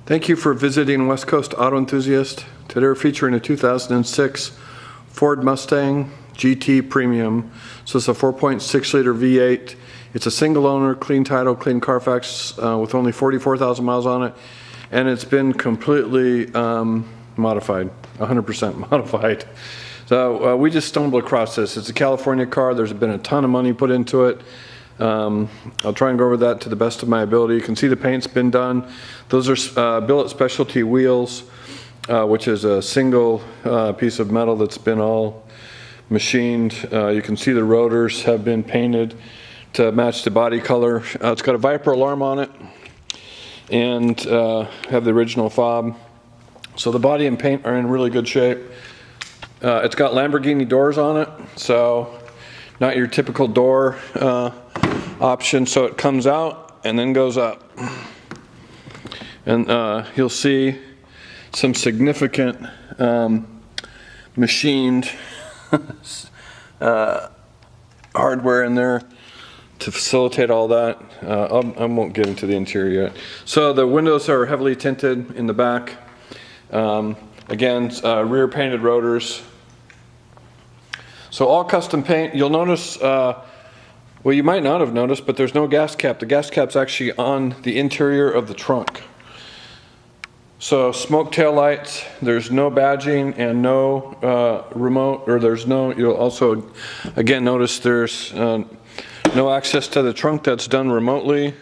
Thank you for visiting West Coast Auto Enthusiast. Today we're featuring a 2006 Ford Mustang GT Premium. So it's a 4.6 liter V8. It's a single owner, clean title, clean Carfax with only 44,000 miles on it. And it's been completely modified, 100% modified. So we just stumbled across this. It's a California car. There's been a ton of money put into it. I'll try and go over that to the best of my ability. You can see the paint's been done. Those are billet specialty wheels, which is a single piece of metal that's been all machined. You can see the rotors have been painted to match the body color. It's got a Viper alarm on it and have the original fob. So the body and paint are in really good shape. It's got Lamborghini doors on it, so not your typical door option. So it comes out and then goes up. And you'll see some significant machined hardware in there to facilitate all that. I won't get into the interior yet. So the windows are heavily tinted in the back. Again, rear painted rotors. So all custom paint. You'll notice, well, you might not have noticed, but there's no gas cap. The gas cap's actually on the interior of the trunk. So smoke tail lights, there's no badging and no remote, or there's no, you'll also, again, notice there's no access to the trunk. That's done remotely.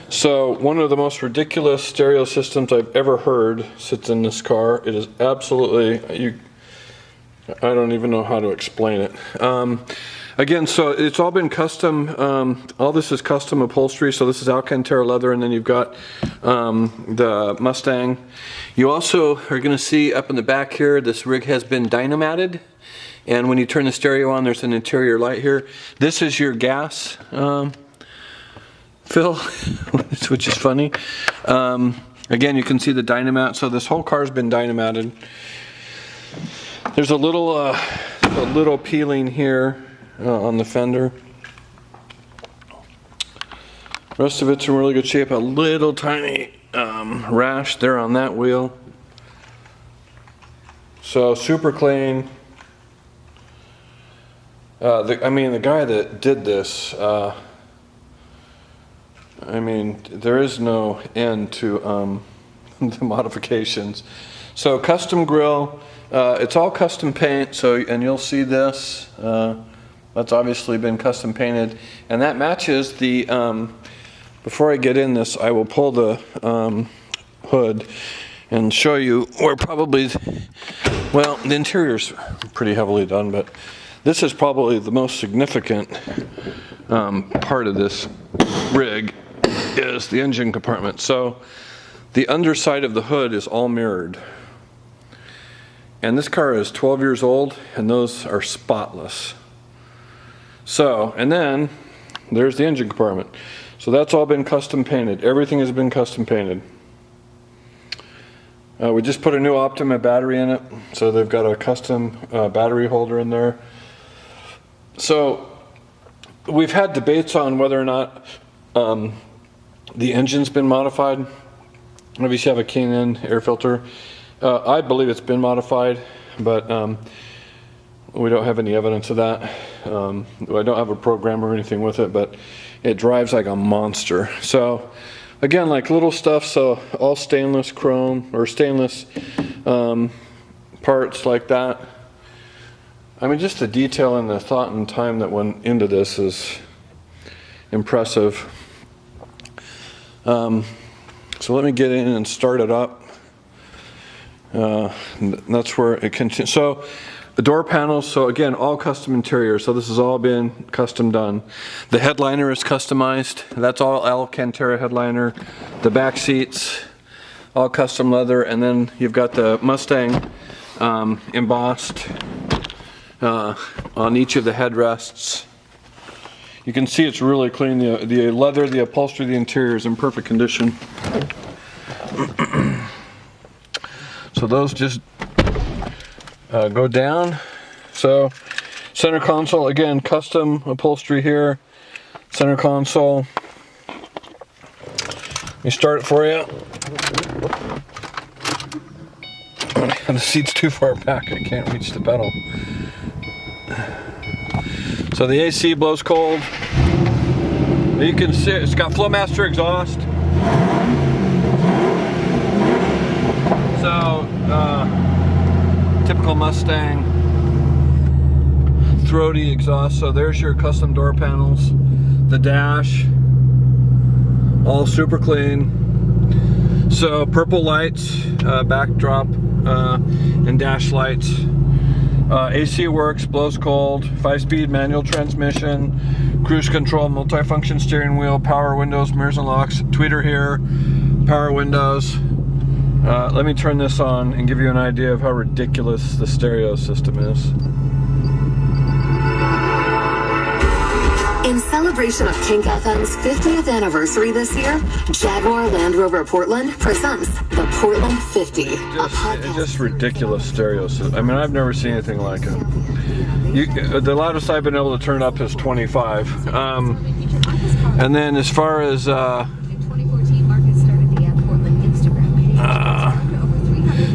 So one of the most ridiculous stereo systems I've ever heard sits in this car. It is absolutely, I don't even know how to explain it. Again, so it's all been custom. All this is custom upholstery. So this is Alcantara leather, and then you've got the Mustang. You also are going to see up in the back here, this rig has been dynamatted. And when you turn the stereo on, there's an interior light here. This is your gas fill, which is funny. Again, you can see the dynamat. So this whole car's been dynamatted. There's a little peeling here on the fender. Rest of it's in really good shape. A little tiny rash there on that wheel. So super clean. I mean, the guy that did this, I mean, there is no end to the modifications. So custom grille. It's all custom paint, so, and you'll see this, that's obviously been custom painted, and that matches the, before I get in this, I will pull the hood and show you where probably, well, the interior's pretty heavily done, but this is probably the most significant part of this rig is the engine compartment. So the underside of the hood is all mirrored. And this car is 12 years old, and those are spotless. So, and then there's the engine compartment. So that's all been custom painted. Everything has been custom painted. We just put a new Optima battery in it, so they've got a custom battery holder in there. So we've had debates on whether or not the engine's been modified. Obviously you have a K&N air filter. I believe it's been modified, but we don't have any evidence of that. I don't have a program or anything with it, but it drives like a monster. So again, like little stuff, so all stainless chrome or stainless parts like that. I mean, just the detail and the thought and time that went into this is impressive. So let me get in and start it up. That's where it continues. So the door panels, so again, all custom interior. So this has all been custom done. The headliner is customized. That's all Alcantara headliner. The back seats, all custom leather. And then you've got the Mustang embossed on each of the headrests. You can see it's really clean. The leather, the upholstery, the interior is in perfect condition. So those just go down. So center console, again, custom upholstery here. Center console. me start it for you. The seat's too far back, I can't reach the pedal. So the AC blows cold. You can see it's got Flowmaster exhaust. So, typical Mustang throaty exhaust. So there's your custom door panels, the dash, all super clean. So purple lights, backdrop, and dash lights. AC works, blows cold, 5-speed manual transmission, cruise control, multifunction steering wheel, power windows, mirrors and locks, tweeter here, power windows. Let me turn this on and give you an idea of how ridiculous the stereo system is. In celebration of Kink FM's 50th anniversary this year, Jaguar Land Rover Portland presents the Portland 50. It's just ridiculous stereo system. I mean, I've never seen anything like it. The loudest I've been able to turn up is 25. And then as far as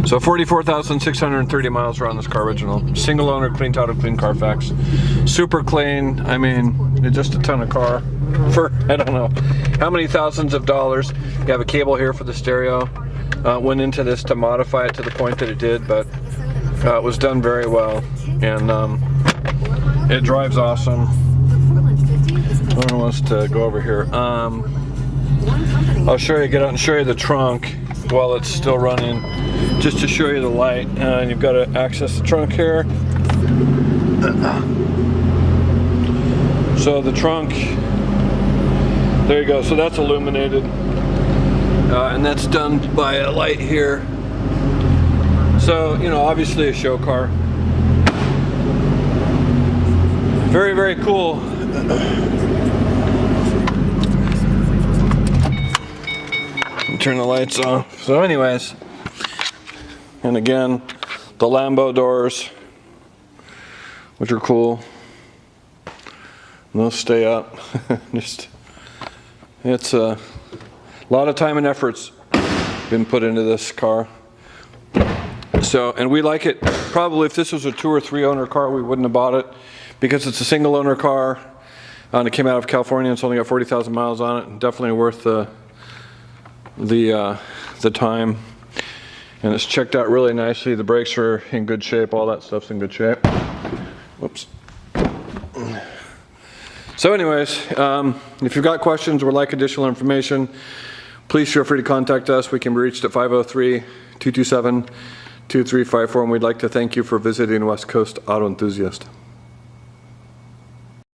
so 44,630 miles around this car original. Single owner, clean title, clean Carfax. Super clean. I mean, it's just a ton of car for, I don't know, how many thousands of dollars. You have a cable here for the stereo. Went into this to modify it to the point that it did, but it was done very well. And it drives awesome. I don't want us to go over here. I'll show you, get out and show you the trunk while it's still running, just to show you the light. And you've got to access the trunk here. So the trunk, there you go. So that's illuminated, and that's done by a light here. So, you know, obviously a show car. Very, very cool. Turn the lights off. So anyways, and again, the Lambo doors, which are cool. They'll stay up. Just, it's a lot of time and effort's been put into this car. So, and we like it. Probably if this was a 2 or 3 owner car, we wouldn't have bought it, because it's a single owner car, and it came out of California. It's only got 40,000 miles on it. Definitely worth the time, and it's checked out really nicely. The brakes are in good shape. All that stuff's in good shape. Whoops. So anyways, if you've got questions or would like additional information, please feel free to contact us. We can be reached at 503-227-2354, and we'd like to thank you for visiting West Coast Auto Enthusiast.